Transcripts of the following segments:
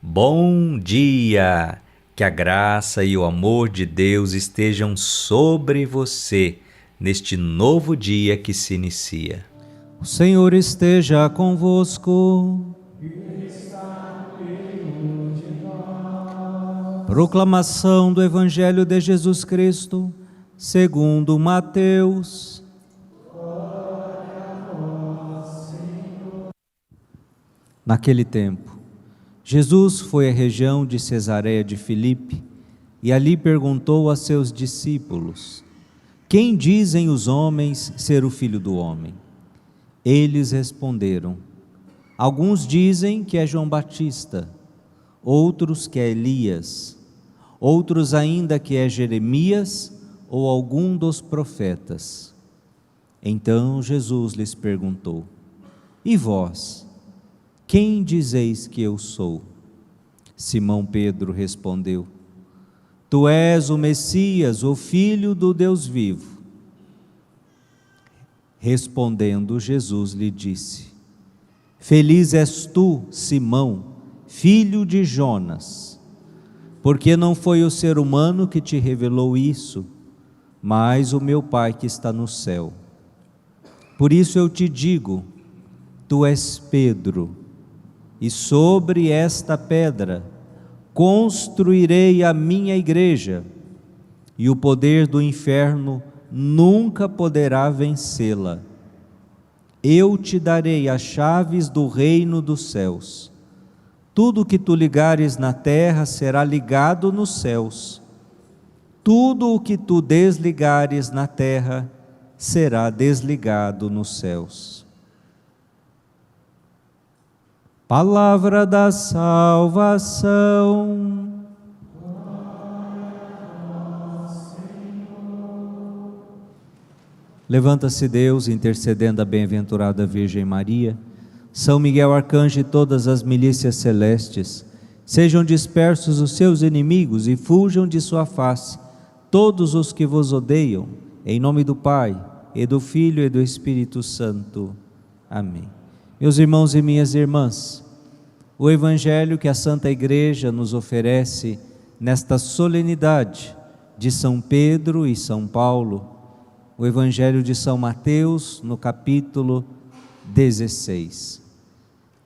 Bom dia! Que a graça e o amor de Deus estejam sobre você neste novo dia que se inicia. O Senhor esteja convosco. Proclamação do Evangelho de Jesus Cristo, segundo Mateus. Naquele tempo, Jesus foi à região de Cesareia de Filipe e ali perguntou a seus discípulos: quem dizem os homens ser o Filho do Homem? Eles responderam: alguns dizem que é João Batista, outros que é Elias, outros ainda que é Jeremias ou algum dos profetas. Então Jesus lhes perguntou: e vós, quem dizeis que eu sou? Simão Pedro respondeu: tu és o Messias, o Filho do Deus vivo. Respondendo, Jesus lhe disse: feliz és tu, Simão, filho de Jonas, porque não foi o ser humano que te revelou isso, mas o meu Pai que está no céu. Por isso eu te digo: tu és Pedro, e sobre esta pedra construirei a minha igreja, e o poder do inferno nunca poderá vencê-la. Eu te darei as chaves do reino dos céus. Tudo que tu ligares na terra será ligado nos céus. Tudo o que tu desligares na terra será desligado nos céus. Palavra da salvação. Levanta-se Deus, intercedendo a bem-aventurada Virgem Maria, São Miguel Arcanjo e todas as milícias celestes, sejam dispersos os seus inimigos e fujam de sua face todos os que vos odeiam, em nome do Pai, e do Filho e do Espírito Santo. Amém. Meus irmãos e minhas irmãs, o Evangelho que a Santa Igreja nos oferece nesta solenidade de São Pedro e São Paulo, o Evangelho de São Mateus, no capítulo 16.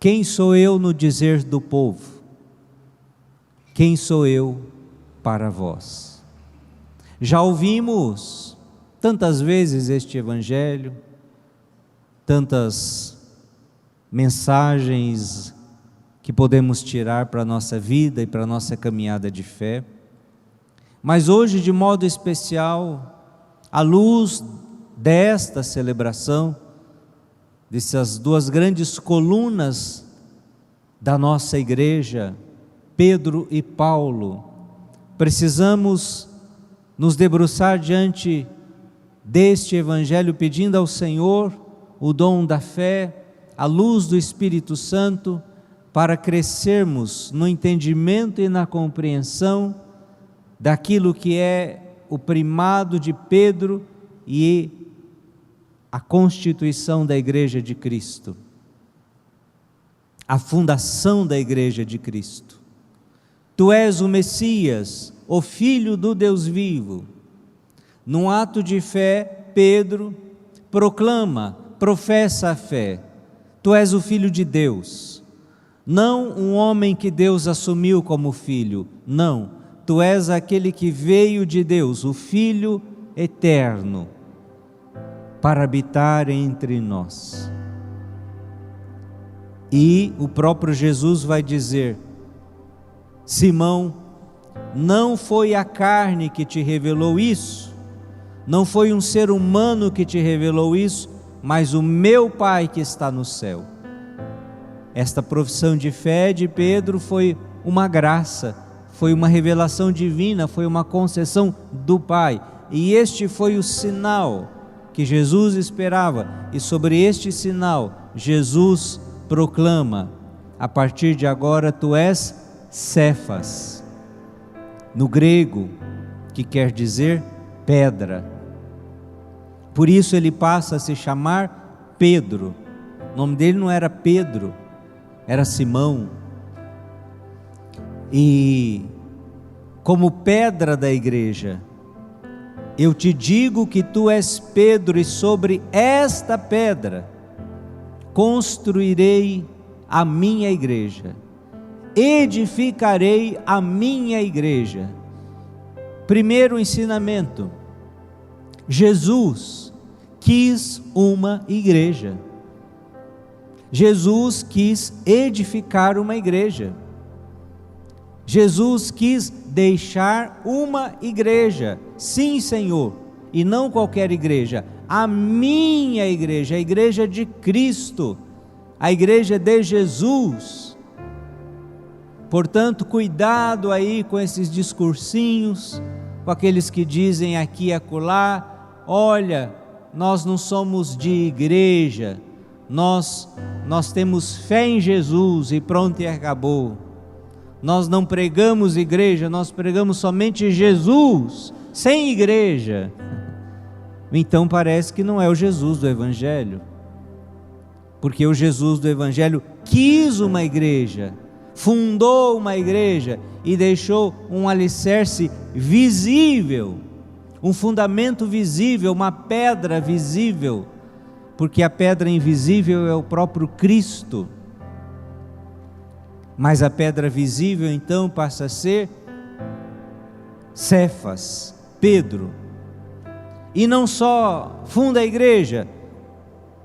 Quem sou eu no dizer do povo? Quem sou eu para vós? Já ouvimos tantas vezes este Evangelho, tantas mensagens que podemos tirar para a nossa vida e para a nossa caminhada de fé, mas hoje, de modo especial, à luz desta celebração, dessas duas grandes colunas da nossa igreja, Pedro e Paulo, precisamos nos debruçar diante deste Evangelho, pedindo ao Senhor o dom da fé, a luz do Espírito Santo, para crescermos no entendimento e na compreensão daquilo que é o primado de Pedro e a constituição da Igreja de Cristo, a fundação da Igreja de Cristo. Tu és o Messias, o Filho do Deus vivo. Num ato de fé, Pedro proclama, professa a fé. Tu és o Filho de Deus, não um homem que Deus assumiu como filho, não, tu és aquele que veio de Deus, o Filho eterno, para habitar entre nós. E o próprio Jesus vai dizer: Simão, não foi a carne que te revelou isso, não foi um ser humano que te revelou isso, mas o meu Pai que está no céu. Esta profissão de fé de Pedro foi uma graça, foi uma revelação divina, foi uma concessão do Pai. E este foi o sinal que Jesus esperava. E sobre este sinal, Jesus proclama: a partir de agora tu és Cefas, no grego, que quer dizer pedra. Por isso ele passa a se chamar Pedro. O nome dele não era Pedro, era Simão. E como pedra da igreja, eu te digo que tu és Pedro, e sobre esta pedra construirei a minha igreja, edificarei a minha igreja. Primeiro ensinamento: Jesus quis uma igreja. Jesus quis edificar uma igreja. Jesus quis deixar uma igreja. Sim, Senhor, e não qualquer igreja, a minha igreja, a igreja de Cristo, a igreja de Jesus. Portanto, cuidado aí com esses discursinhos, com aqueles que dizem aqui e acolá: olha, nós não somos de igreja, nós temos fé em Jesus e pronto, e acabou. Nós não pregamos igreja, nós pregamos somente Jesus, sem igreja. Então parece que não é o Jesus do Evangelho, porque o Jesus do Evangelho quis uma igreja, fundou uma igreja e deixou um alicerce visível, um fundamento visível, uma pedra visível, porque a pedra invisível é o próprio Cristo. Mas a pedra visível então passa a ser Cefas, Pedro. E não só funda a igreja,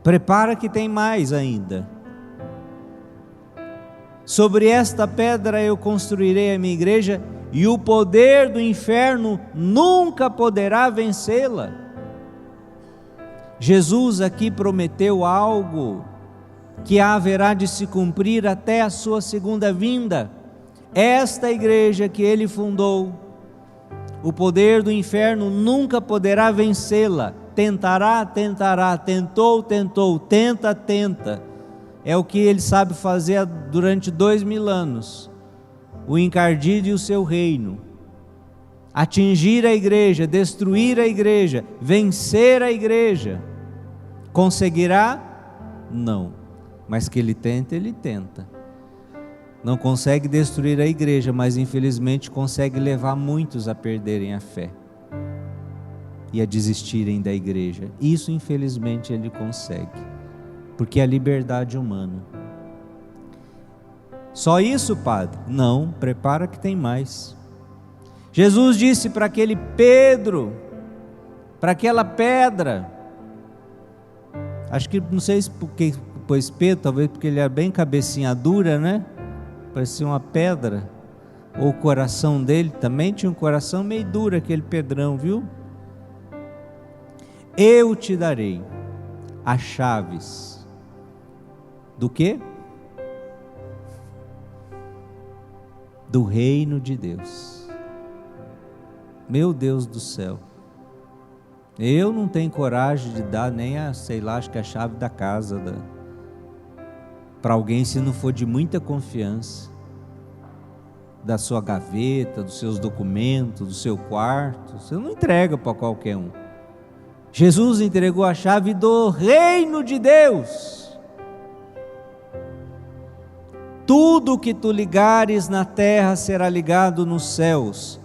prepara que tem mais ainda. Sobre esta pedra eu construirei a minha igreja, e o poder do inferno nunca poderá vencê-la. Jesus aqui prometeu algo que haverá de se cumprir até a sua segunda vinda. Esta igreja que ele fundou, o poder do inferno nunca poderá vencê-la. Tentará, tentou, tenta. É o que ele sabe fazer durante 2000 anos. O encardido e o seu reino. Atingir a igreja, destruir a igreja, vencer a igreja. Conseguirá? Não. Mas que ele tenta. Não consegue destruir a igreja, mas infelizmente consegue levar muitos a perderem a fé e a desistirem da igreja. Isso infelizmente ele consegue, porque é a liberdade humana. Só isso, padre? Não, prepara que tem mais. Jesus disse para aquele Pedro, para aquela pedra, acho que, não sei se porque pois Pedro, talvez porque ele era bem cabecinha dura, né? Parecia uma pedra. Ou o coração dele também tinha um coração meio duro, aquele Pedrão, viu? Eu te darei as chaves do quê? Do reino de Deus. Meu Deus do céu. Eu não tenho coragem de dar nem a, sei lá, acho que a chave da casa para alguém, se não for de muita confiança, da sua gaveta, dos seus documentos, do seu quarto. Você não entrega para qualquer um. Jesus entregou a chave do reino de Deus. Tudo que tu ligares na terra será ligado nos céus,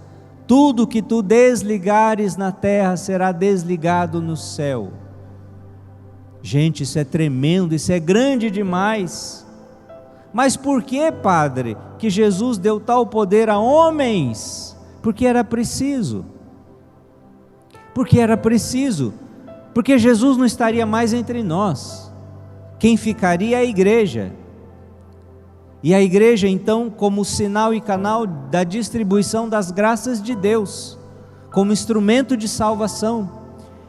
tudo que tu desligares na terra será desligado no céu. Gente, isso é tremendo, isso é grande demais. Mas por que, padre, que Jesus deu tal poder a homens? Porque era preciso. Porque era preciso. Porque Jesus não estaria mais entre nós. Quem ficaria é a igreja. E a igreja, então, como sinal e canal da distribuição das graças de Deus, como instrumento de salvação.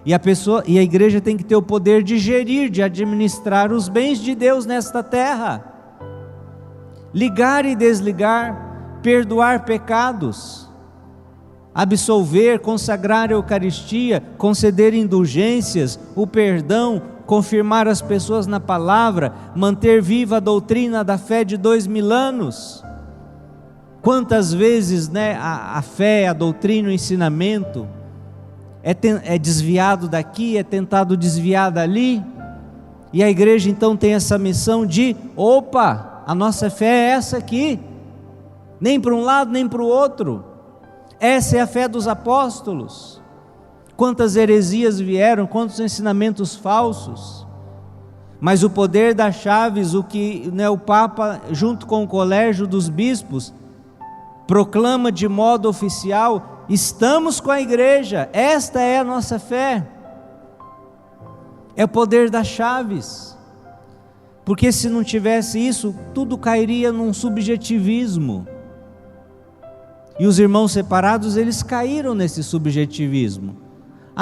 E a igreja tem que ter o poder de gerir, de administrar os bens de Deus nesta terra. Ligar e desligar, perdoar pecados, absolver, consagrar a Eucaristia, conceder indulgências, o perdão, confirmar as pessoas na palavra, manter viva a doutrina da fé de 2000 anos. Quantas vezes, né, a fé, a doutrina, o ensinamento é desviado daqui, é tentado desviar dali, e a igreja então tem essa missão de, a nossa fé é essa aqui, nem para um lado nem para o outro. Essa é a fé dos apóstolos. Quantas heresias vieram, quantos ensinamentos falsos, mas o poder das chaves, o que o Papa, junto com o colégio dos bispos, proclama de modo oficial: estamos com a igreja, esta é a nossa fé. É o poder das chaves, porque se não tivesse isso, tudo cairia num subjetivismo, e os irmãos separados, eles caíram nesse subjetivismo.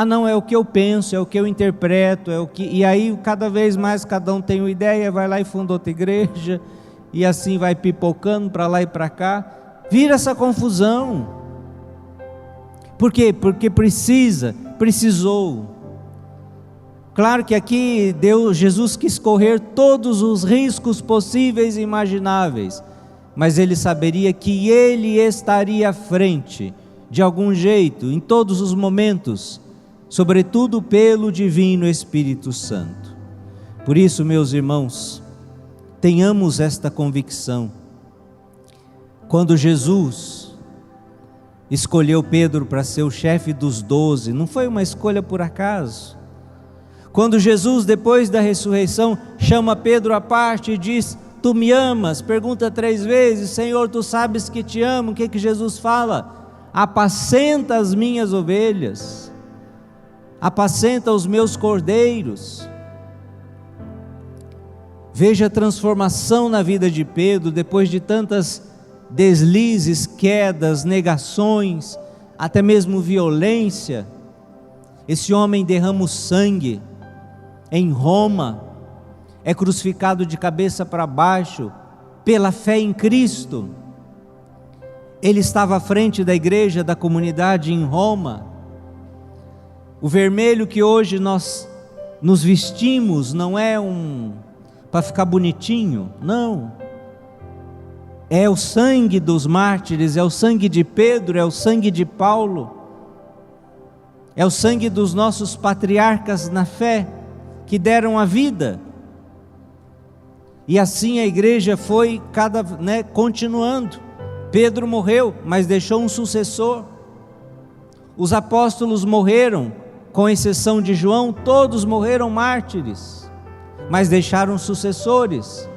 Não, é o que eu penso, é o que eu interpreto, e aí cada vez mais cada um tem uma ideia, vai lá e funda outra igreja, e assim vai pipocando para lá e para cá, vira essa confusão. Por quê? Porque precisou. Claro que aqui Jesus quis correr todos os riscos possíveis e imagináveis, mas ele saberia que ele estaria à frente, de algum jeito, em todos os momentos, sobretudo pelo divino Espírito Santo. Por isso, meus irmãos, tenhamos esta convicção. Quando Jesus escolheu Pedro para ser o chefe dos 12, não foi uma escolha por acaso. Quando Jesus, depois da ressurreição, chama Pedro à parte e diz: tu me amas? Pergunta 3 vezes: Senhor, tu sabes que te amo. O que Jesus fala? Apacenta as minhas ovelhas, apacenta os meus cordeiros. Veja a transformação na vida de Pedro, depois de tantas deslizes, quedas, negações, até mesmo violência. Esse homem derrama o sangue em Roma, é crucificado de cabeça para baixo, pela fé em Cristo. Ele estava à frente da igreja, da comunidade em Roma. O vermelho que hoje nós nos vestimos não é para ficar bonitinho, não. É o sangue dos mártires, é o sangue de Pedro, é o sangue de Paulo, é o sangue dos nossos patriarcas na fé, que deram a vida. E assim a igreja foi continuando. Pedro morreu, mas deixou um sucessor. Os apóstolos morreram, com exceção de João, todos morreram mártires, mas deixaram sucessores.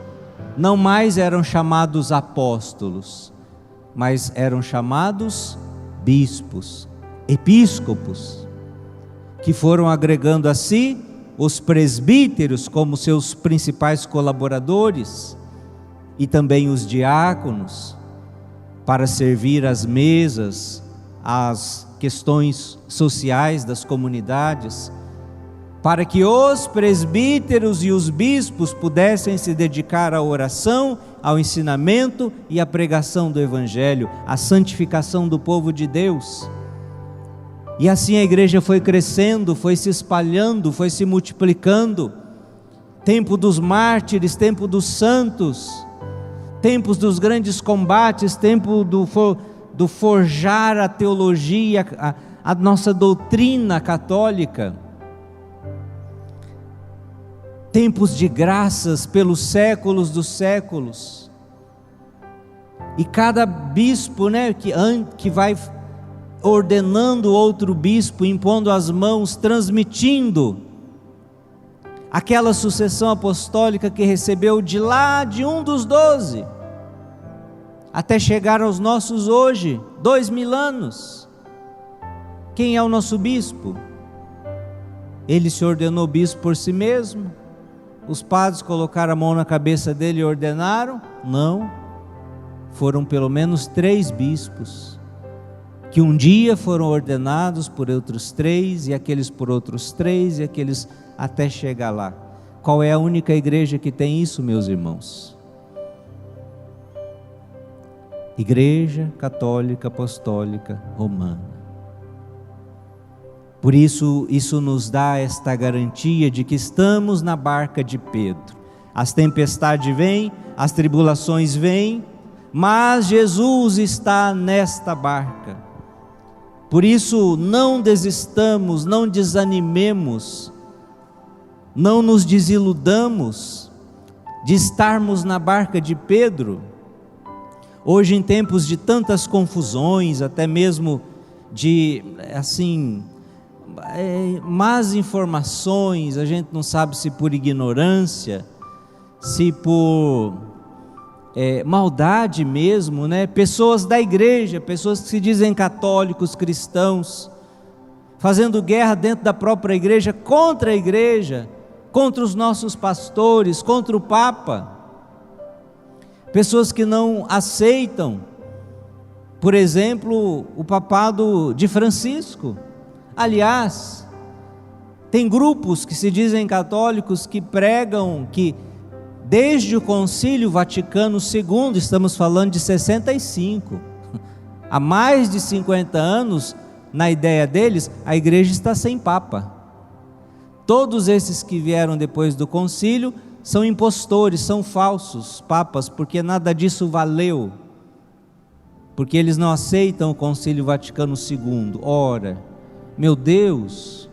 Não mais eram chamados apóstolos, mas eram chamados bispos, episcopos, que foram agregando a si os presbíteros como seus principais colaboradores, e também os diáconos, para servir às mesas, às questões sociais das comunidades, para que os presbíteros e os bispos pudessem se dedicar à oração, ao ensinamento e à pregação do Evangelho, à santificação do povo de Deus. E assim a igreja foi crescendo, foi se espalhando, foi se multiplicando. Tempo dos mártires, tempo dos santos, tempos dos grandes combates, tempo do forjar a teologia, a nossa doutrina católica. Tempos de graças pelos séculos dos séculos. E cada bispo, que vai ordenando outro bispo, impondo as mãos, transmitindo aquela sucessão apostólica que recebeu de um dos 12, até chegar aos nossos hoje, 2000 anos. Quem é o nosso bispo? Ele se ordenou bispo por si mesmo? Os padres colocaram a mão na cabeça dele e ordenaram? Não, foram pelo menos 3 bispos, que um dia foram ordenados por outros 3, e aqueles por outros 3, e aqueles até chegar lá. Qual é a única igreja que tem isso, meus irmãos? Igreja Católica Apostólica Romana. Por isso, isso nos dá esta garantia de que estamos na barca de Pedro. As tempestades vêm, as tribulações vêm, mas Jesus está nesta barca. Por isso, não desistamos, não desanimemos, não nos desiludamos de estarmos na barca de Pedro. Hoje, em tempos de tantas confusões, até mesmo de, más informações, a gente não sabe se por ignorância, se por maldade mesmo, né? Pessoas da igreja, pessoas que se dizem católicos, cristãos, fazendo guerra dentro da própria igreja, contra os nossos pastores, contra o Papa. Pessoas que não aceitam, por exemplo, o papado de Francisco. Aliás, tem grupos que se dizem católicos que pregam que desde o Concílio Vaticano II, estamos falando de 65, há mais de 50 anos, na ideia deles, a igreja está sem Papa. Todos esses que vieram depois do concílio são impostores, são falsos papas, porque nada disso valeu, porque eles não aceitam o Concílio Vaticano II. Ora, meu Deus,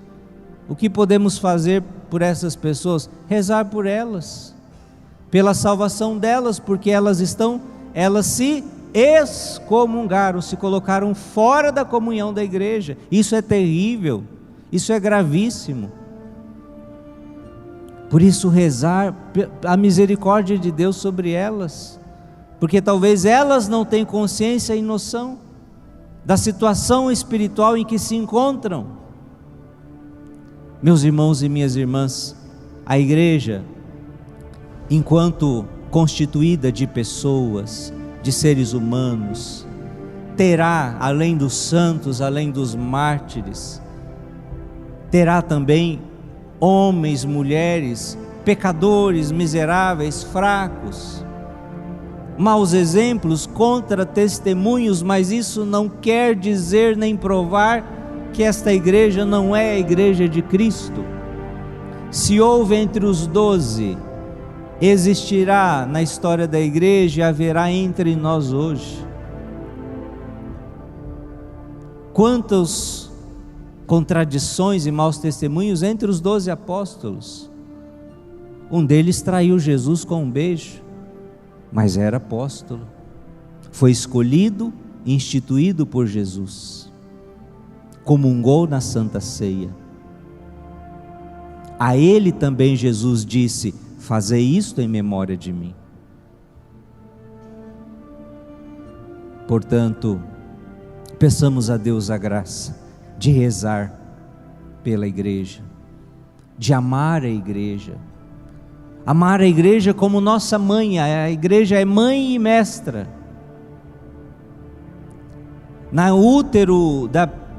o que podemos fazer por essas pessoas? Rezar por elas, pela salvação delas, porque elas se excomungaram, se colocaram fora da comunhão da igreja. Isso é terrível, isso é gravíssimo. Por isso, rezar a misericórdia de Deus sobre elas, porque talvez elas não tenham consciência e noção da situação espiritual em que se encontram. Meus irmãos e minhas irmãs, a igreja, enquanto constituída de pessoas, de seres humanos, terá, além dos santos, além dos mártires, terá também homens, mulheres, pecadores, miseráveis, fracos, maus exemplos, contra-testemunhos, mas isso não quer dizer nem provar que esta igreja não é a igreja de Cristo. Se houve entre os 12, existirá na história da igreja e haverá entre nós hoje. Quantas contradições e maus testemunhos entre os 12 apóstolos. Um deles traiu Jesus com um beijo, mas era apóstolo, foi escolhido, instituído por Jesus, comungou na Santa Ceia. A ele também Jesus disse: fazei isto em memória de mim. Portanto, peçamos a Deus a graça de rezar pela igreja, de amar a igreja como nossa mãe. A igreja é mãe e mestra. Na útero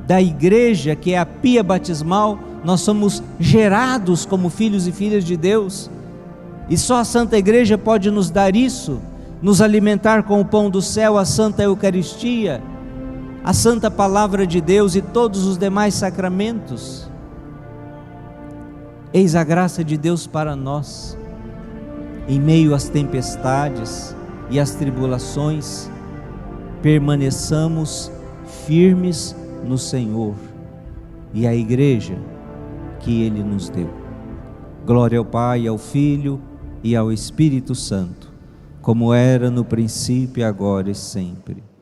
da igreja, que é a pia batismal, nós somos gerados como filhos e filhas de Deus, e só a Santa Igreja pode nos dar isso, nos alimentar com o pão do céu, a Santa Eucaristia, a Santa Palavra de Deus e todos os demais sacramentos. Eis a graça de Deus para nós, em meio às tempestades e às tribulações, permaneçamos firmes no Senhor e a igreja que Ele nos deu. Glória ao Pai, ao Filho e ao Espírito Santo, como era no princípio, agora e sempre.